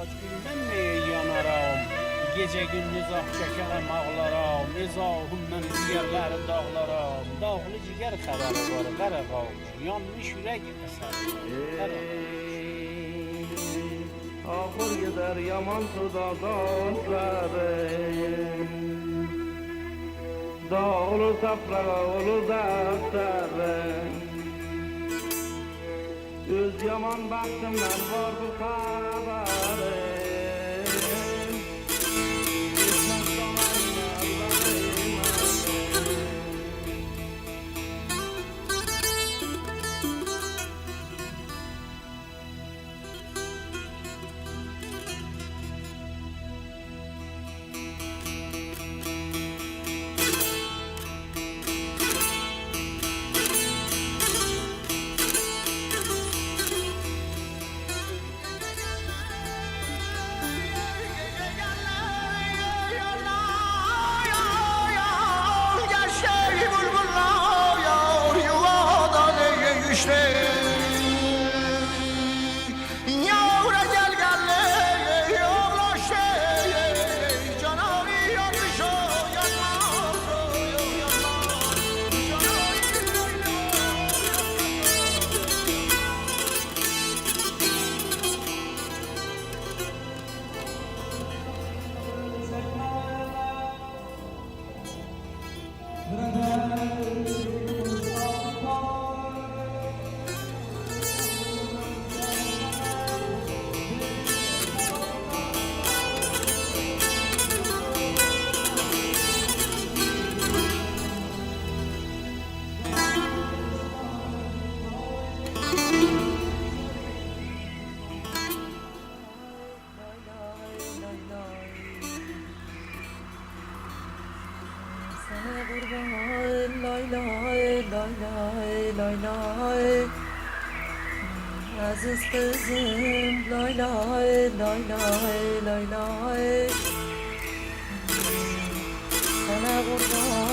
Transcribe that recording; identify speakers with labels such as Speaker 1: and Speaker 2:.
Speaker 1: Acgülden mi yanaram? Gece gündüz ah çekerim ağlaram. Ezahımdan ciğerlerim dağlaram. Dağlı ciğer kadar var Qaraqav. Yanmış yürek eser.
Speaker 2: Ahır gider yaman suda dostlarım. Dağlı safrağa olur dertlerim. Öz yaman baktımdan var bu haberim.
Speaker 3: Aziz kızım lay lay lay lay lay lay, sana kurban.